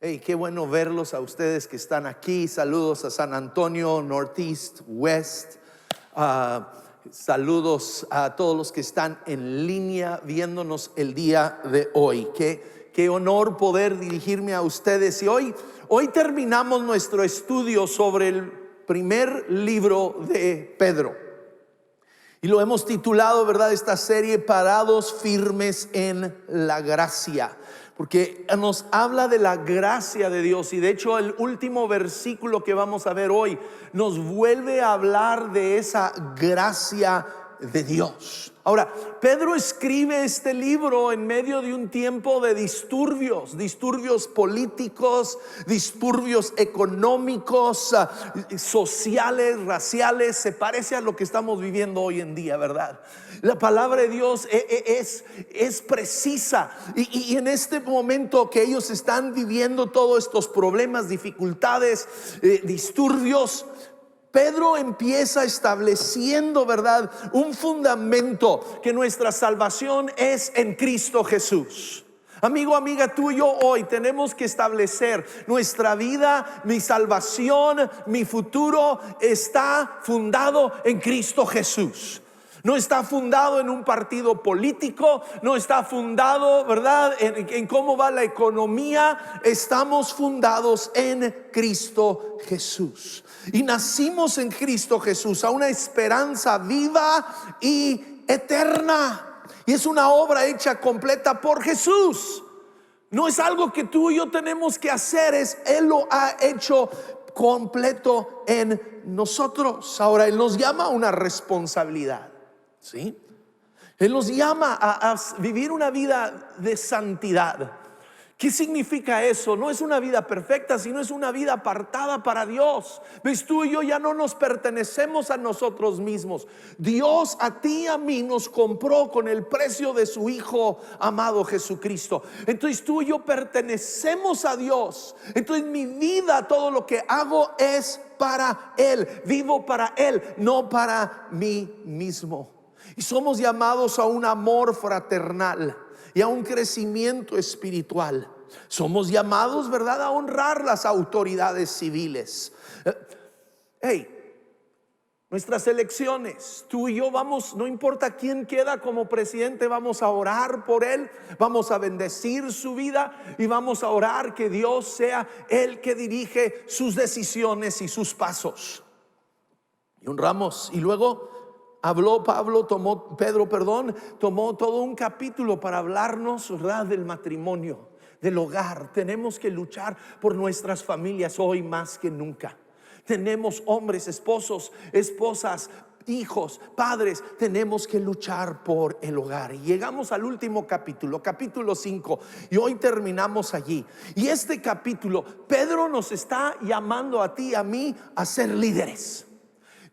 Hey, qué bueno verlos a ustedes que están aquí. Saludos a San Antonio, Northeast, West. Saludos a todos los que están en línea viéndonos el día de hoy. Qué honor poder dirigirme a ustedes. Y hoy terminamos nuestro estudio sobre el primer libro de Pedro. Y lo hemos titulado, ¿verdad?, esta serie, Parados Firmes en la Gracia. Porque nos habla de la gracia de Dios. Y de hecho el último versículo que vamos a ver hoy nos vuelve a hablar de esa gracia de Dios. Ahora, Pedro escribe este libro en medio de un tiempo de disturbios políticos, disturbios económicos, sociales, raciales. Se parece a lo que estamos viviendo hoy en día, ¿verdad? La palabra de Dios es precisa. Y en este momento que ellos están viviendo todos estos problemas, dificultades, disturbios, Pedro empieza estableciendo, ¿verdad?, un fundamento, que nuestra salvación es en Cristo Jesús. Amigo, amiga, tú y yo hoy tenemos que establecer nuestra vida, mi salvación, mi futuro está fundado en Cristo Jesús. No está fundado en un partido político, no está fundado, ¿verdad?, en cómo va la economía. Estamos fundados en Cristo Jesús. Y nacimos en Cristo Jesús a una esperanza viva y eterna. Y es una obra hecha completa por Jesús. No es algo que tú y yo tenemos que hacer, Él lo ha hecho completo en nosotros. Ahora, Él nos llama a una responsabilidad. ¿Sí? Él nos llama a vivir una vida de santidad. ¿Qué significa eso? No es una vida perfecta, sino es una vida apartada para Dios. ¿Ves? Tú y yo ya no nos pertenecemos a nosotros mismos. Dios a ti y a mí nos compró con el precio de su Hijo amado Jesucristo. Entonces tú y yo pertenecemos a Dios. Entonces mi vida, todo lo que hago es para Él. Vivo para Él, no para mí mismo. Y somos llamados a un amor fraternal y a un crecimiento espiritual. Somos llamados, ¿verdad?, a honrar las autoridades civiles. Nuestras elecciones, tú y yo vamos, no importa quién queda como presidente, vamos a orar por él, vamos a bendecir su vida y vamos a orar que Dios sea el que dirige sus decisiones y sus pasos. Y honramos. Y luego Pedro tomó todo un capítulo para hablarnos, ¿verdad?, del matrimonio, del hogar. Tenemos que luchar por nuestras familias hoy más que nunca. Tenemos hombres, esposos, esposas, hijos, padres. Tenemos que luchar por el hogar. Y llegamos al último capítulo, capítulo 5. Y hoy terminamos allí. Y este capítulo, Pedro nos está llamando a ti y a mí a ser líderes.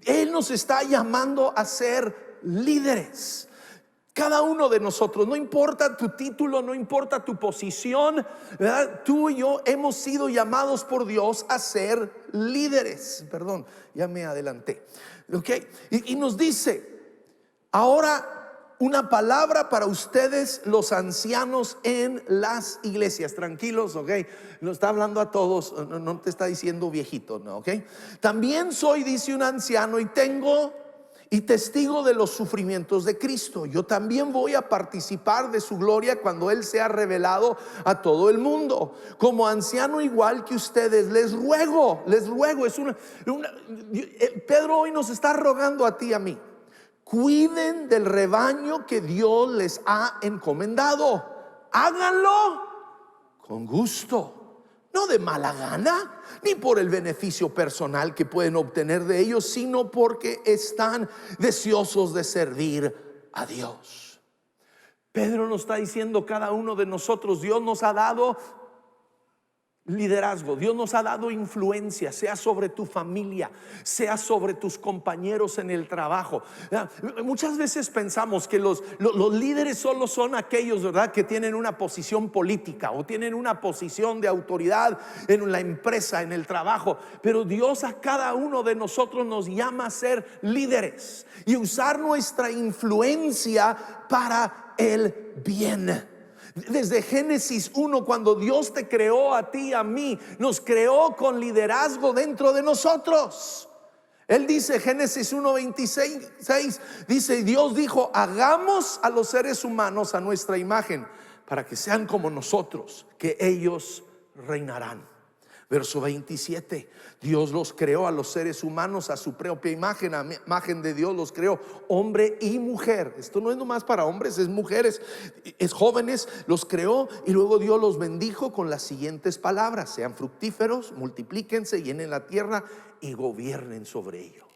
Él nos está llamando a ser líderes. Cada uno de nosotros, no importa tu título, no importa tu posición, ¿verdad?, tú y yo hemos sido llamados por Dios a ser líderes. Perdón, ya me adelanté. ¿Okay? Y nos dice, ahora una palabra para ustedes los ancianos en las iglesias. Tranquilos, ok, no está hablando a todos, no te está diciendo viejito, no, ok. También soy, dice, un anciano y testigo de los sufrimientos de Cristo. Yo también voy a participar de su gloria cuando Él sea revelado a todo el mundo. Como anciano igual que ustedes, les ruego. Pedro hoy nos está rogando a ti y a mí: cuiden del rebaño que Dios les ha encomendado. Háganlo con gusto, no de mala gana, ni por el beneficio personal que pueden obtener de ellos, sino porque están deseosos de servir a Dios. Pedro nos está diciendo, cada uno de nosotros, Dios nos ha dado liderazgo, Dios nos ha dado influencia, sea sobre tu familia, sea sobre tus compañeros en el trabajo. Muchas veces pensamos que los líderes solo son aquellos, ¿verdad?, que tienen una posición política o tienen una posición de autoridad en la empresa, en el trabajo. Pero Dios a cada uno de nosotros nos llama a ser líderes y usar nuestra influencia para el bien. Desde Génesis 1, cuando Dios te creó a ti y a mí, nos creó con liderazgo dentro de nosotros. Él dice, Génesis 1:26, dice, Dios dijo, hagamos a los seres humanos a nuestra imagen, para que sean como nosotros, que ellos reinarán. Verso 27, Dios los creó a los seres humanos a su propia imagen, a imagen de Dios los creó, hombre y mujer. Esto no es nomás para hombres, es mujeres, es jóvenes, los creó. Y luego Dios los bendijo con las siguientes palabras: sean fructíferos, multiplíquense, llenen la tierra y gobiernen sobre ello.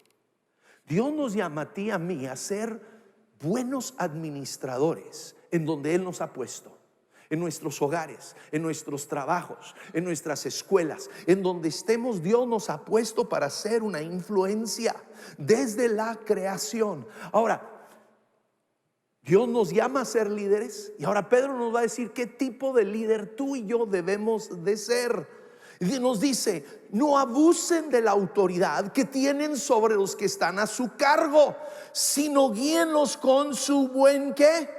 Dios nos llama a ti y a mí a ser buenos administradores en donde Él nos ha puesto. En nuestros hogares, en nuestros trabajos, en nuestras escuelas, en donde estemos, Dios nos ha puesto para ser una influencia desde la creación. Ahora, Dios nos llama a ser líderes, y ahora Pedro nos va a decir qué tipo de líder tú y yo debemos de ser. Y nos dice, no abusen de la autoridad que tienen sobre los que están a su cargo, sino guíenlos con su buen ¿qué?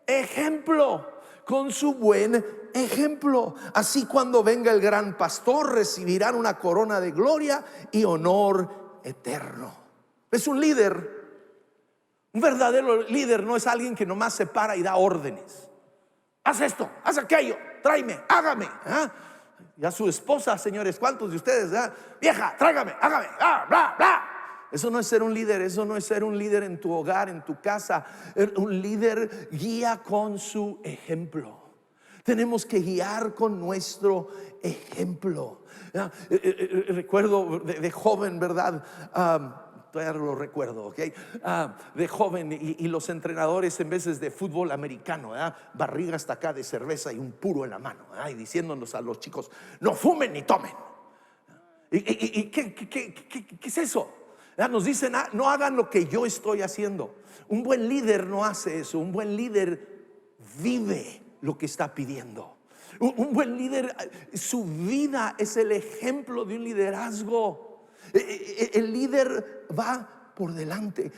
Ejemplo. Con su buen ejemplo. Así cuando venga el gran pastor recibirán una corona de gloria y honor eterno. Es un líder. Un verdadero líder no es alguien que nomás se para y da órdenes. Haz esto, haz aquello, tráeme, hágame. Y a su esposa, señores, ¿cuántos de ustedes? Vieja, tráigame, hágame, bla, bla. Eso no es ser un líder. Eso no es ser un líder en tu hogar, en tu casa. Un líder guía con su ejemplo. Tenemos que guiar con nuestro ejemplo. Recuerdo de joven, ¿verdad? Todavía lo recuerdo, ¿ok? De joven y los entrenadores, en veces de fútbol americano, barriga hasta acá de cerveza y un puro en la mano, y diciéndonos a los chicos, no fumen ni tomen. ¿Y qué es eso? Nos dicen, no hagan lo que yo estoy haciendo. Un buen líder no hace eso. Un buen líder vive lo que está pidiendo. Un buen líder, su vida es el ejemplo de un liderazgo. El líder va por delante.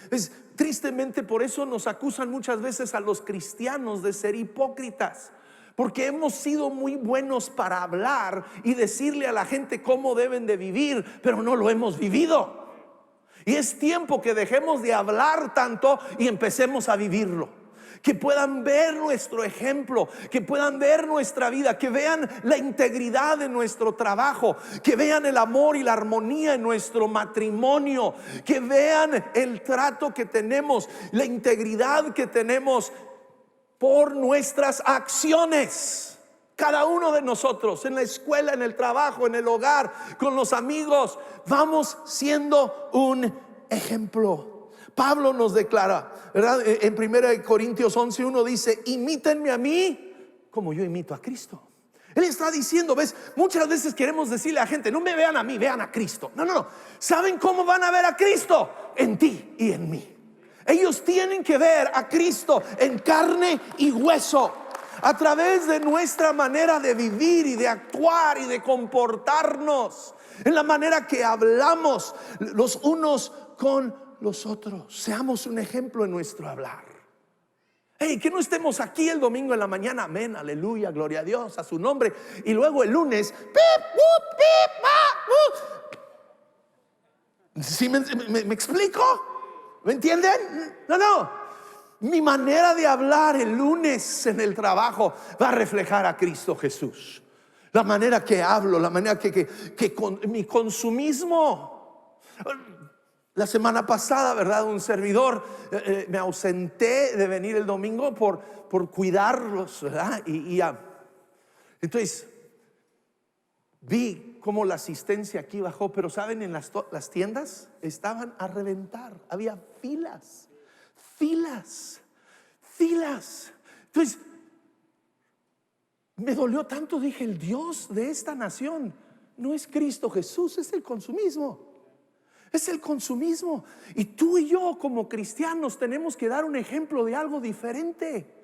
Tristemente, por eso nos acusan muchas veces a los cristianos de ser hipócritas, porque hemos sido muy buenos para hablar y decirle a la gente cómo deben de vivir, pero no lo hemos vivido. Y es tiempo que dejemos de hablar tanto y empecemos a vivirlo. Que puedan ver nuestro ejemplo, que puedan ver nuestra vida, que vean la integridad de nuestro trabajo, que vean el amor y la armonía en nuestro matrimonio, que vean el trato que tenemos, la integridad que tenemos por nuestras acciones. Cada uno de nosotros, en la escuela, en el trabajo, en el hogar, con los amigos, vamos siendo un ejemplo. Pablo nos declara, ¿verdad? En 1 Corintios 11:1 dice, imítenme a mí como yo imito a Cristo. Él está diciendo, ves, muchas veces queremos decirle a la gente, no me vean a mí, vean a Cristo. No. ¿Saben cómo van a ver a Cristo? En ti y en mí. Ellos tienen que ver a Cristo en carne y hueso, a través de nuestra manera de vivir y de actuar y de comportarnos, en la manera que hablamos los unos con los otros. Seamos un ejemplo en nuestro hablar. Que no estemos aquí el domingo en la mañana, amén, aleluya, gloria a Dios, a su nombre, y luego el lunes ¿sí me explico? ¿Me entienden? No. Mi manera de hablar el lunes en el trabajo va a reflejar a Cristo Jesús. La manera que hablo, la manera que con mi consumismo. La semana pasada, ¿verdad? Un servidor, me ausenté de venir el domingo por cuidarlos, ¿verdad? Entonces vi cómo la asistencia aquí bajó, pero ¿saben? En las tiendas estaban a reventar. Había filas. Entonces me dolió tanto, dije, el Dios de esta nación no es Cristo Jesús, es el consumismo. Es el consumismo. Y tú y yo como cristianos tenemos que dar un ejemplo de algo diferente.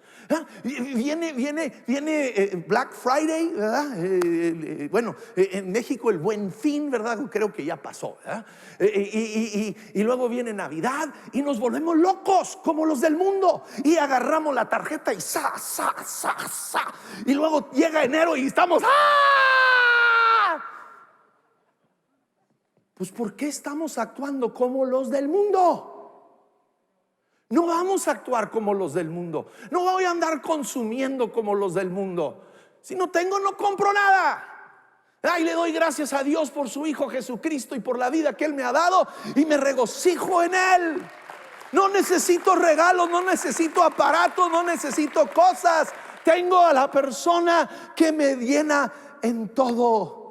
Viene Black Friday, ¿verdad? En México el Buen Fin, ¿verdad? Creo que ya pasó, ¿verdad? Y luego viene Navidad y nos volvemos locos como los del mundo y agarramos la tarjeta y y luego llega enero y estamos Pues ¿por qué estamos actuando como los del mundo? No vamos a actuar como los del mundo. No voy a andar consumiendo como los del mundo. Si no tengo, no compro nada. Y le doy gracias a Dios por su Hijo Jesucristo y por la vida que Él me ha dado, y me regocijo en Él. No necesito regalos, no necesito aparatos, no necesito cosas. Tengo a la persona que me llena en todo.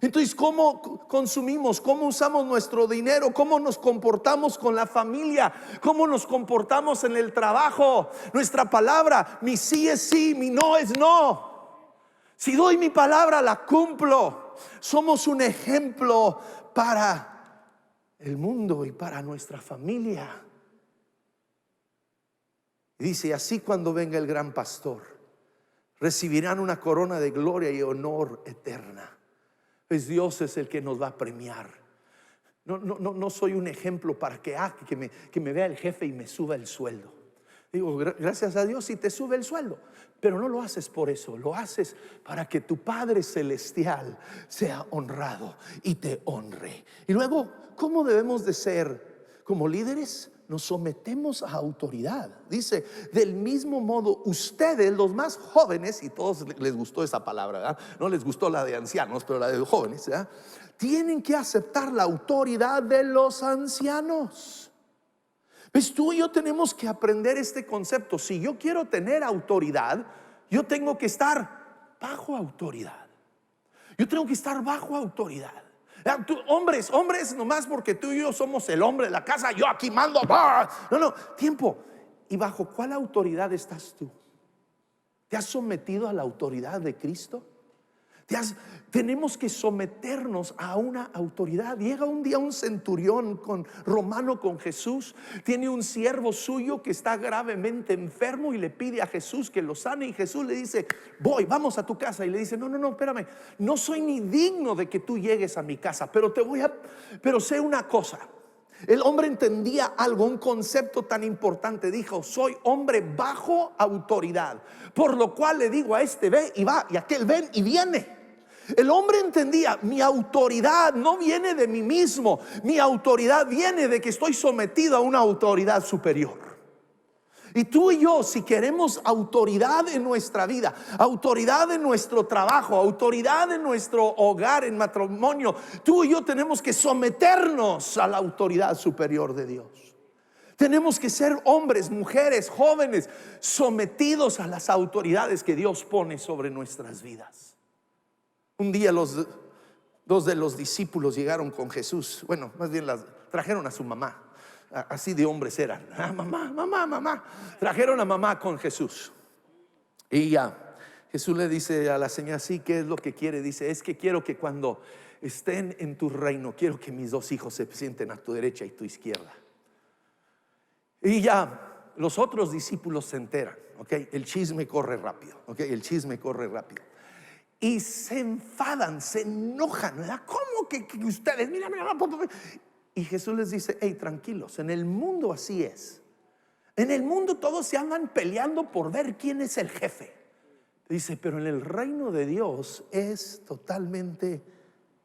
Entonces, ¿cómo consumimos? ¿Cómo usamos nuestro dinero? ¿Cómo nos comportamos con la familia? ¿Cómo nos comportamos en el trabajo? Nuestra palabra, mi sí es sí, mi no es no. Si doy mi palabra, la cumplo. Somos un ejemplo para el mundo y para nuestra familia. Y dice, así cuando venga el gran pastor, recibirán una corona de gloria y honor eterna. Pues Dios es el que nos va a premiar. No soy un ejemplo para que me vea el jefe y me suba el sueldo. Digo, gracias a Dios si te sube el sueldo, pero no lo haces por eso. Lo haces para que tu Padre Celestial sea honrado y te honre. Y luego, ¿cómo debemos de ser como líderes? Nos sometemos a autoridad. Dice, del mismo modo ustedes, los más jóvenes, y todos les gustó esa palabra, ¿verdad? No les gustó la de ancianos, pero la de jóvenes, ¿verdad? Tienen que aceptar la autoridad de los ancianos. Pues tú y yo tenemos que aprender este concepto. Si yo quiero tener autoridad, yo tengo que estar bajo autoridad. Yo tengo que estar bajo autoridad. Hombres, nomás porque tú y yo somos el hombre de la casa, yo aquí mando. No, tiempo. ¿Y bajo cuál autoridad estás tú? ¿Te has sometido a la autoridad de Cristo? Tenemos que someternos a una autoridad. Llega un día un centurión romano con Jesús. Tiene un siervo suyo que está gravemente enfermo y le pide a Jesús que lo sane. Y Jesús le dice, vamos a tu casa. Y le dice, no, espérame, no soy ni digno de que tú llegues a mi casa, pero sé una cosa. El hombre entendía algo, un concepto tan importante. Dijo, soy hombre bajo autoridad, por lo cual le digo a este ve y va, y a aquel ven y viene. El hombre entendía, mi autoridad no viene de mí mismo, mi autoridad viene de que estoy sometido a una autoridad superior. Y tú y yo, si queremos autoridad en nuestra vida, autoridad en nuestro trabajo, autoridad en nuestro hogar, en matrimonio, tú y yo tenemos que someternos a la autoridad superior de Dios. Tenemos que ser hombres, mujeres, jóvenes, sometidos a las autoridades que Dios pone sobre nuestras vidas. Un día dos de los discípulos llegaron con Jesús. Bueno, más bien trajeron a su mamá. Así de hombres eran. Mamá. Trajeron a mamá con Jesús. Y Jesús le dice a la señora, sí, ¿qué es lo que quiere? Dice, es que quiero que cuando estén en tu reino, quiero que mis dos hijos se sienten a tu derecha y tu izquierda. Y ya los otros discípulos se enteran, ¿okay? El chisme corre rápido, ¿okay? El chisme corre rápido. Y se enfadan, se enojan, ¿verdad? ¿Cómo que ustedes? Mira. Y Jesús les dice, hey, tranquilos, en el mundo así es. En el mundo todos se andan peleando por ver quién es el jefe. Dice, pero en el reino de Dios es totalmente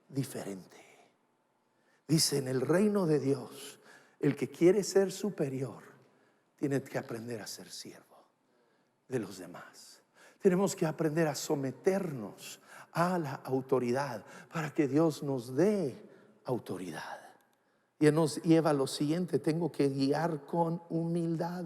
diferente. Dice, en el reino de Dios, el que quiere ser superior tiene que aprender a ser siervo de los demás. Tenemos que aprender a someternos a la autoridad para que Dios nos dé autoridad. Y nos lleva a lo siguiente, tengo que guiar con humildad.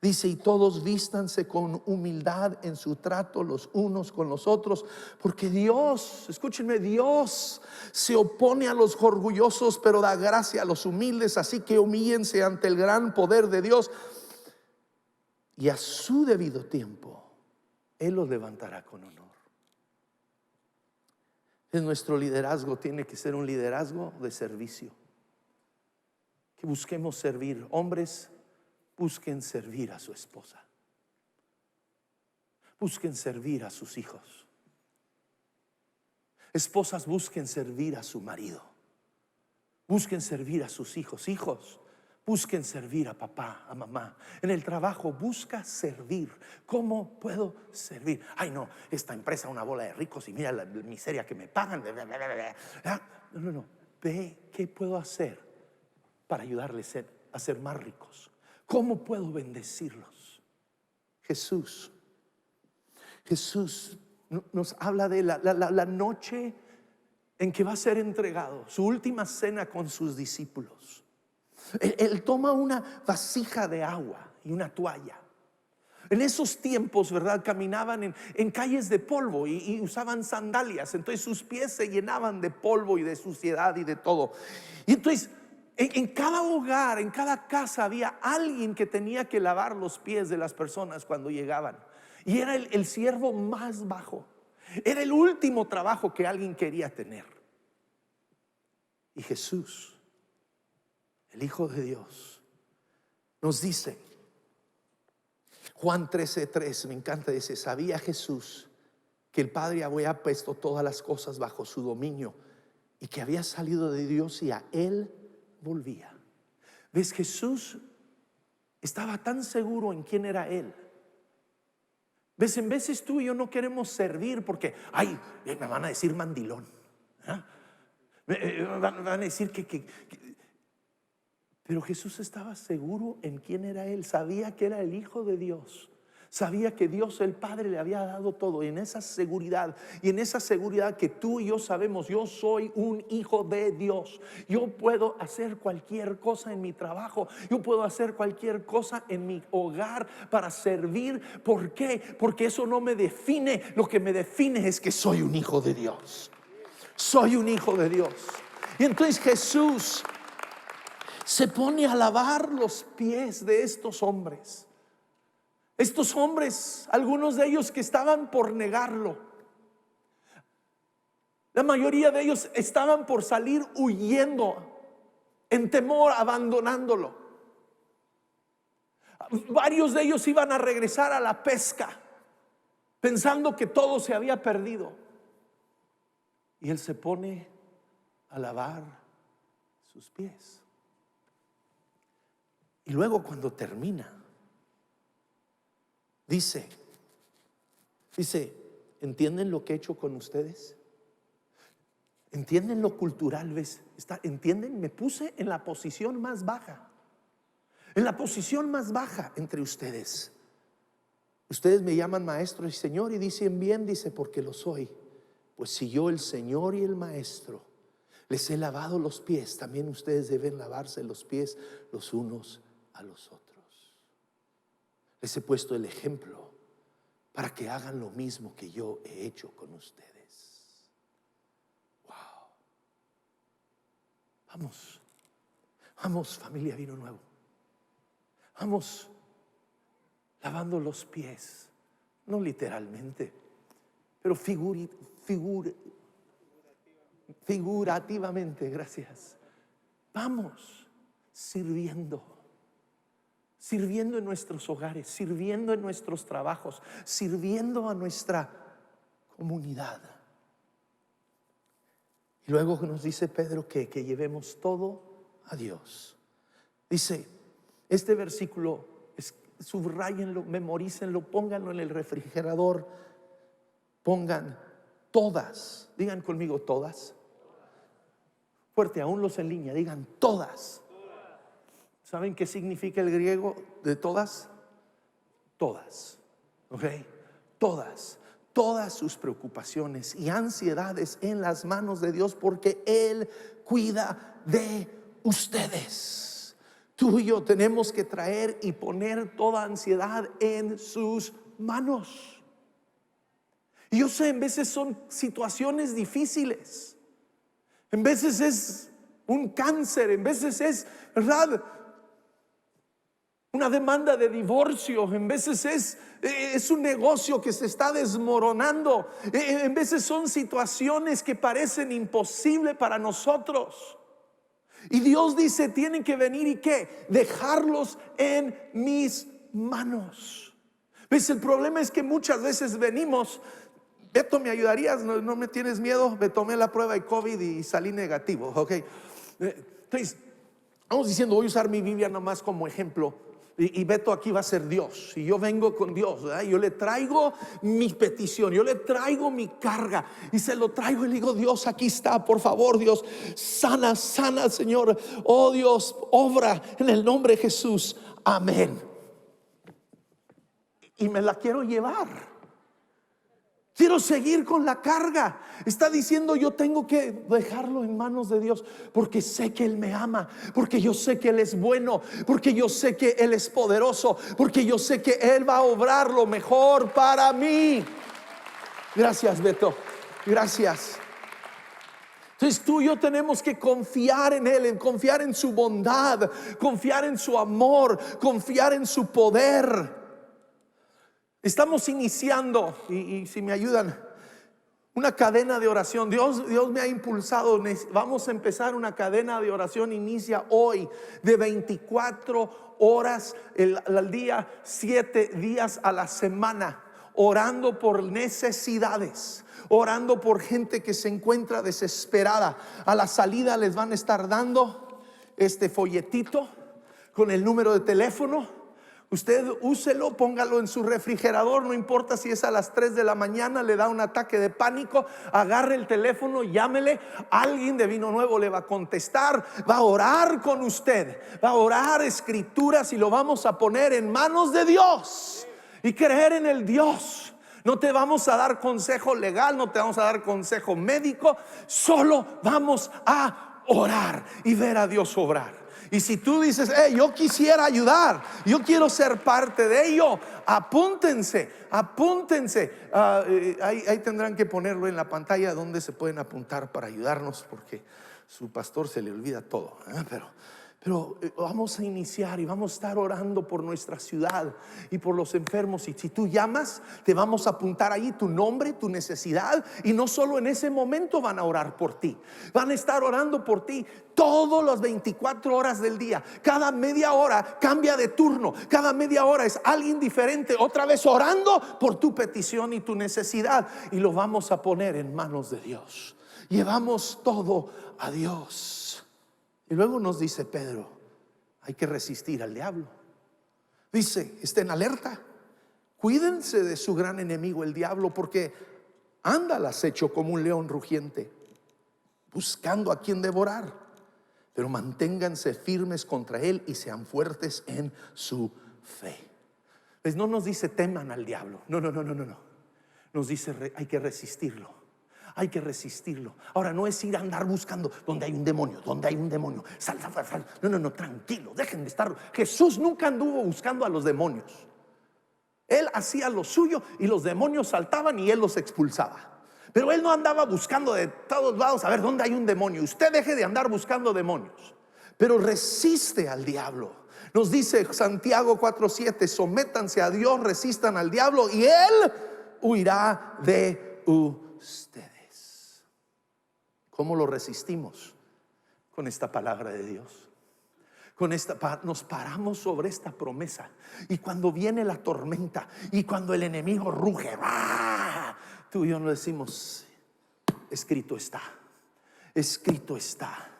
Dice, y todos vístanse con humildad en su trato los unos con los otros, porque Dios, escúchenme, Dios se opone a los orgullosos, pero da gracia a los humildes. Así que humíllense ante el gran poder de Dios, y a su debido tiempo Él los levantará con honor. Nuestro liderazgo tiene que ser un liderazgo de servicio. que busquemos servir. Hombres, busquen servir a su esposa. Busquen servir a sus hijos. Esposas, busquen servir a su marido. Busquen servir a sus hijos. Hijos, busquen servir a papá, a mamá. En el trabajo, busca servir. ¿Cómo puedo servir? Ay, no, esta empresa es una bola de ricos y mira la miseria que me pagan. No. Ve qué puedo hacer para ayudarles a ser más ricos. ¿Cómo puedo bendecirlos? Jesús nos habla de la noche en que va a ser entregado, su última cena con sus discípulos. Él toma una vasija de agua y una toalla. En esos tiempos, ¿verdad? Caminaban en calles de polvo y usaban sandalias. Entonces sus pies se llenaban de polvo y de suciedad y de todo. Y entonces en cada hogar, en cada casa había alguien que tenía que lavar los pies de las personas cuando llegaban. Y era el siervo más bajo. Era el último trabajo que alguien quería tener. Y Jesús, el Hijo de Dios, nos dice, Juan 13:3, me encanta, dice: sabía Jesús que el Padre había puesto todas las cosas bajo su dominio y que había salido de Dios y a Él volvía. ¿Ves? Jesús estaba tan seguro en quién era Él. ¿Ves? En veces tú y yo no queremos servir porque, ay, me van a decir mandilón, van a decir que. Pero Jesús estaba seguro en quién era Él. Sabía que era el Hijo de Dios. Sabía que Dios el Padre le había dado todo. Y en esa seguridad, que tú y yo sabemos, yo soy un hijo de Dios. Yo puedo hacer cualquier cosa en mi trabajo. Yo puedo hacer cualquier cosa en mi hogar para servir. ¿Por qué? Porque eso no me define. Lo que me define es que soy un hijo de Dios. Soy un hijo de Dios. Y entonces Jesús se pone a lavar los pies de estos hombres. Estos hombres, algunos de ellos que estaban por negarlo. La mayoría de ellos estaban por salir huyendo, en temor, abandonándolo. Varios de ellos iban a regresar a la pesca, pensando que todo se había perdido. Y Él se pone a lavar sus pies. Y luego cuando termina, dice, ¿entienden lo que he hecho con ustedes? ¿Entienden lo cultural? ¿Ves? ¿Entienden? Me puse en la posición más baja. En la posición más baja entre ustedes. Ustedes me llaman maestro y señor y dicen bien, dice, porque lo soy. Pues si yo, el Señor y el Maestro, les he lavado los pies, también ustedes deben lavarse los pies los unos a los otros. Les he puesto el ejemplo para que hagan lo mismo que yo he hecho con ustedes. Wow. Vamos familia Vino Nuevo. Vamos lavando los pies, no literalmente, pero figurativamente, gracias. Vamos sirviendo en nuestros hogares, sirviendo en nuestros trabajos, sirviendo a nuestra comunidad. Y luego nos dice Pedro que llevemos todo a Dios. Dice, este versículo, subrayenlo, memorícenlo, pónganlo en el refrigerador, pongan todas, digan conmigo todas. Fuerte, aún los en línea, digan todas. ¿Saben qué significa el griego de todas? Todas, ¿ok? Todas sus preocupaciones y ansiedades en las manos de Dios, porque Él cuida de ustedes. Tú y yo tenemos que traer y poner toda ansiedad en sus manos. Y yo sé, en veces son situaciones difíciles, en veces es un cáncer, en veces es, ¿verdad?, una demanda de divorcio, en veces es un negocio que se está desmoronando, en veces son situaciones que parecen imposibles para nosotros. Y Dios dice, tienen que venir y ¿qué? Dejarlos en mis manos. ¿Ves? El problema es que muchas veces venimos, Beto, ¿me ayudarías? No me tienes miedo. Me tomé la prueba de COVID y salí negativo, ok. Entonces, vamos diciendo, voy a usar mi Biblia nomás como ejemplo. Y Beto aquí va a ser Dios. Y yo vengo con Dios, ¿verdad? Yo le traigo mi petición, yo le traigo mi carga y se lo traigo y le digo, Dios, aquí está, por favor, Dios, sana, sana, Señor. Oh Dios, obra en el nombre de Jesús, amén. Y me la quiero llevar. Quiero seguir con la carga. Está diciendo, yo tengo que dejarlo en manos de Dios, porque sé que Él me ama, porque yo sé que Él es bueno, porque yo sé que Él es poderoso, porque yo sé que Él va a obrar lo mejor para mí. Gracias, Beto. Gracias. Entonces tú y yo tenemos que confiar en Él, confiar en su bondad, confiar en su amor, confiar en su poder. Estamos iniciando, y si me ayudan, una cadena de oración. Dios me ha impulsado. Vamos a empezar una cadena de oración. Inicia hoy de 24 horas al día, 7 días a la semana, orando por necesidades, orando por gente que se encuentra desesperada. A la salida les van a estar dando este folletito con el número de teléfono. Usted úselo, póngalo en su refrigerador, no importa si es a las 3 de la mañana, le da un ataque de pánico, agarre el teléfono, llámele, alguien de Vino Nuevo le va a contestar, va a orar con usted, va a orar escrituras y lo vamos a poner en manos de Dios y creer en el Dios. No te vamos a dar consejo legal, no te vamos a dar consejo médico, solo vamos a orar y ver a Dios obrar. Y si tú dices, yo quisiera ayudar, yo quiero ser parte de ello, apúntense. Ahí tendrán que ponerlo en la pantalla donde se pueden apuntar para ayudarnos, porque su pastor se le olvida todo, pero vamos a iniciar y vamos a estar orando por nuestra ciudad y por los enfermos. Y si tú llamas, te vamos a apuntar ahí tu nombre, tu necesidad. Y no solo en ese momento van a orar por ti, van a estar orando por ti todas las 24 horas del día. Cada media hora cambia de turno, cada media hora es alguien diferente, otra vez orando por tu petición y tu necesidad. Y lo vamos a poner en manos de Dios. Llevamos todo a Dios. Y luego nos dice Pedro, hay que resistir al diablo. Dice, estén alerta, cuídense de su gran enemigo el diablo, porque anda al acecho como un león rugiente, buscando a quien devorar. Pero manténganse firmes contra él y sean fuertes en su fe. Pues no nos dice teman al diablo, no. Nos dice hay que resistirlo. Hay que resistirlo. Ahora no es ir a andar buscando donde hay un demonio, sal. No, tranquilo, dejen de estar. Jesús nunca anduvo buscando a los demonios. Él hacía lo suyo y los demonios saltaban y él los expulsaba. Pero él no andaba buscando de todos lados a ver dónde hay un demonio. Usted deje de andar buscando demonios, pero resiste al diablo. Nos dice Santiago 4:7, sométanse a Dios, resistan al diablo y él huirá de ustedes. ¿Cómo lo resistimos? Con esta palabra de Dios. Nos paramos sobre esta promesa. Y cuando viene la tormenta y cuando el enemigo ruge, tú y yo nos decimos, escrito está. Escrito está.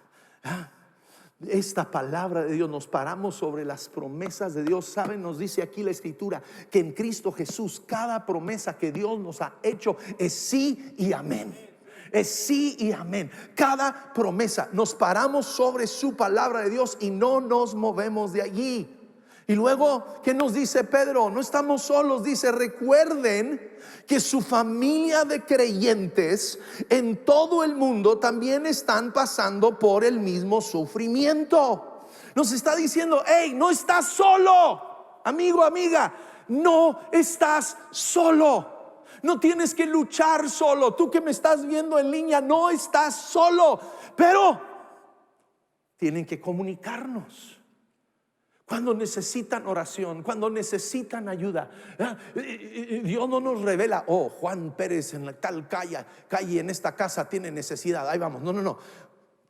Esta palabra de Dios, nos paramos sobre las promesas de Dios. Saben, nos dice aquí la escritura que en Cristo Jesús cada promesa que Dios nos ha hecho es sí y amén. Es sí y amén. Cada promesa, nos paramos sobre su palabra de Dios y no nos movemos de allí. Y luego, ¿qué nos dice Pedro? No estamos solos, dice, recuerden que su familia de creyentes en todo el mundo también están pasando por el mismo sufrimiento. Nos está diciendo, no estás solo, amigo, amiga, no estás solo. No tienes que luchar solo. Tú que me estás viendo en línea, no estás solo. Pero tienen que comunicarnos cuando necesitan oración, cuando necesitan ayuda. Dios no nos revela, Juan Pérez en la tal calle en esta casa tiene necesidad, ahí vamos. No.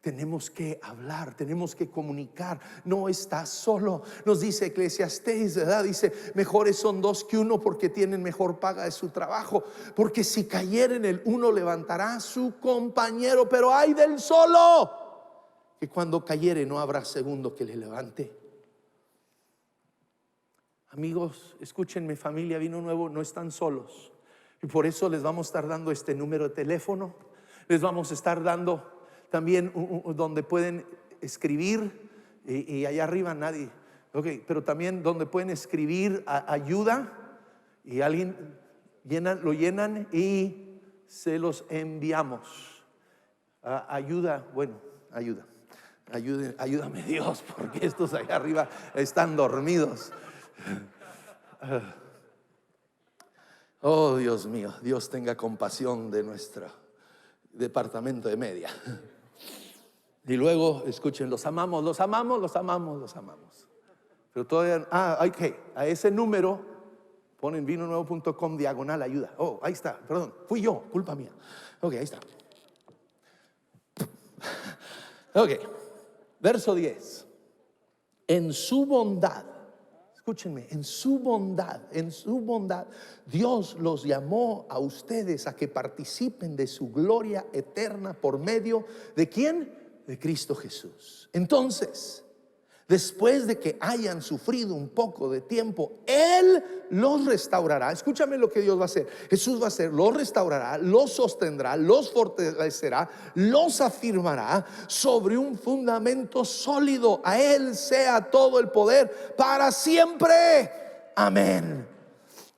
tenemos que hablar, tenemos que comunicar. No estás solo. Nos dice Eclesiastés, ¿verdad? Dice, mejores son dos que uno porque tienen mejor paga de su trabajo. Porque si cayeren el uno levantará a su compañero, pero ay del solo, que cuando cayere no habrá segundo que le levante. Amigos, escúchenme, familia Vino Nuevo, no están solos. Y por eso les vamos a estar dando este número de teléfono. Les vamos a estar dando también donde pueden escribir, y allá arriba nadie, pero también donde pueden escribir ayuda, y alguien lo llenan y se los enviamos. Ayuda, bueno, ayúdame Dios, porque estos allá arriba están dormidos. Oh Dios mío, Dios tenga compasión de nuestro departamento de media. Y luego, escuchen, los amamos. Pero todavía, ok, a ese número ponen vinonuevo.com/ayuda. Oh, ahí está, perdón, fui yo, culpa mía. Ok, ahí está. Ok, verso 10. En su bondad, escúchenme, en su bondad, Dios los llamó a ustedes a que participen de su gloria eterna por medio de ¿quién? De Cristo Jesús. Entonces, después de que hayan sufrido un poco de tiempo, Él los restaurará. Escúchame lo que Dios va a hacer. Jesús va a hacer, los restaurará, los sostendrá, los fortalecerá, los afirmará sobre un fundamento sólido. A Él sea todo el poder para siempre. Amén.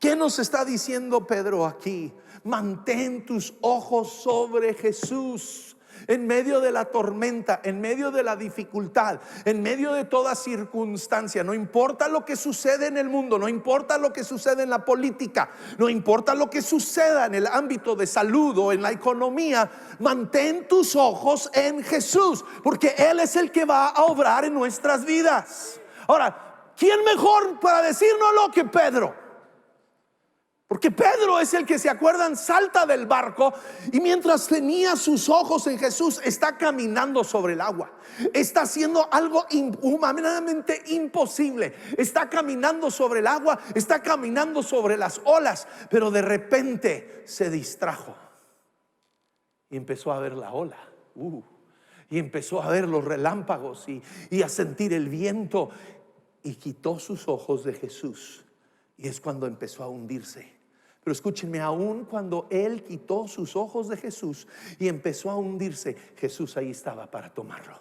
¿Qué nos está diciendo Pedro aquí? Mantén tus ojos sobre Jesús. En medio de la tormenta, en medio de la dificultad, en medio de toda circunstancia, no importa lo que sucede en el mundo, no importa lo que sucede en la política, no importa lo que suceda en el ámbito de salud o en la economía, mantén tus ojos en Jesús, porque Él es el que va a obrar en nuestras vidas. Ahora, ¿quién mejor para decírnoslo que Pedro? Porque Pedro es el que, se acuerdan, salta del barco y mientras tenía sus ojos en Jesús está caminando sobre el agua. Está haciendo algo humanamente imposible. Está caminando sobre el agua, está caminando sobre las olas, pero de repente se distrajo y empezó a ver la ola. Y empezó a ver los relámpagos y a sentir el viento, y quitó sus ojos de Jesús, y es cuando empezó a hundirse. Pero escúchenme, aún cuando él quitó sus ojos de Jesús y empezó a hundirse, Jesús ahí estaba para tomarlo.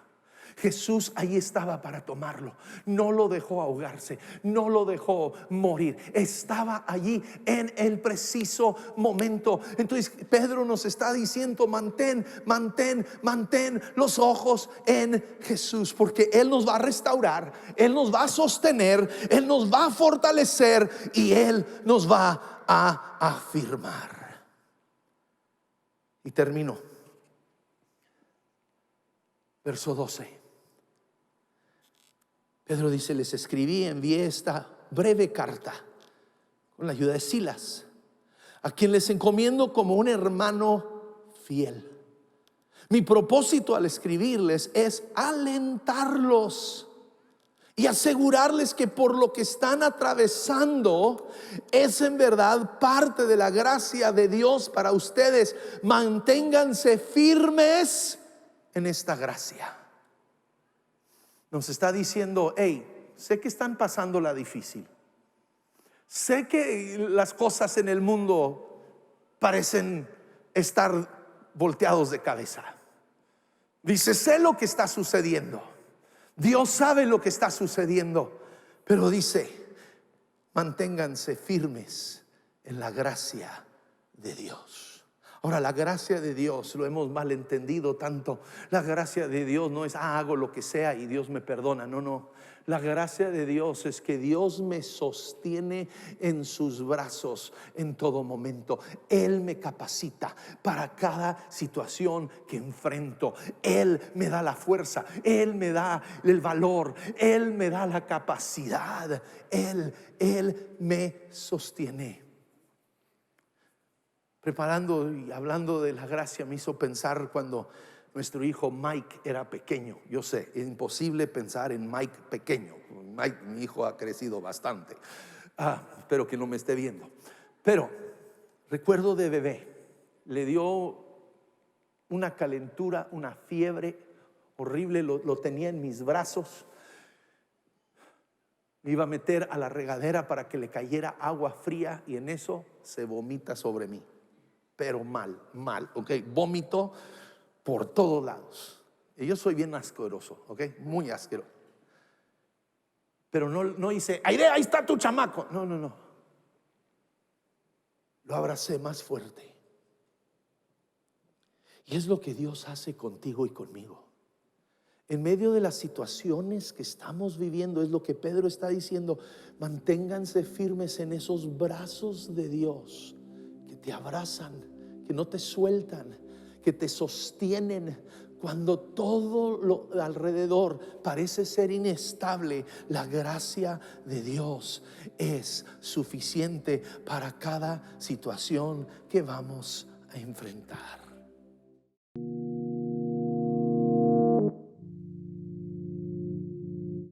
Jesús ahí estaba para tomarlo. No lo dejó ahogarse, no lo dejó morir. Estaba allí en el preciso momento. Entonces Pedro nos está diciendo: mantén los ojos en Jesús, porque Él nos va a restaurar, Él nos va a sostener, Él nos va a fortalecer y Él nos va a afirmar. Y termino. Verso 12. Pedro dice: les escribí, envié esta breve carta con la ayuda de Silas, a quien les encomiendo como un hermano fiel. Mi propósito al escribirles es alentarlos y asegurarles que por lo que están atravesando es en verdad parte de la gracia de Dios para ustedes. Manténganse firmes en esta gracia. Nos está diciendo: hey, sé que están pasando la difícil, sé que las cosas en el mundo parecen estar volteados de cabeza. Dice: sé lo que está sucediendo, Dios sabe lo que está sucediendo, pero dice: manténganse firmes en la gracia de Dios. Ahora, la gracia de Dios lo hemos malentendido tanto. La gracia de Dios no es hago lo que sea y Dios me perdona. No. La gracia de Dios es que Dios me sostiene en sus brazos en todo momento. Él me capacita para cada situación que enfrento. Él me da la fuerza, Él me da el valor, Él me da la capacidad. Él me sostiene. Preparando y hablando de la gracia me hizo pensar cuando Nuestro hijo Mike era pequeño. Yo sé, es imposible pensar en Mike pequeño. Mike, mi hijo, ha crecido bastante. Espero que no me esté viendo. Pero recuerdo de bebé, le dio una calentura, una fiebre horrible, lo tenía en mis brazos. Me iba a meter a la regadera para que le cayera agua fría y en eso se vomita sobre mí. Pero mal, ok, vómito por todos lados. Y yo soy bien asqueroso, ok, muy asqueroso. Pero no hice, Aide, ahí está tu chamaco. No. Lo abracé más fuerte. Y es lo que Dios hace contigo y conmigo. En medio de las situaciones que estamos viviendo, es lo que Pedro está diciendo: manténganse firmes en esos brazos de Dios que te abrazan, que no te sueltan, que te sostienen. Cuando todo lo alrededor parece ser inestable, la gracia de Dios es suficiente para cada situación que vamos a enfrentar.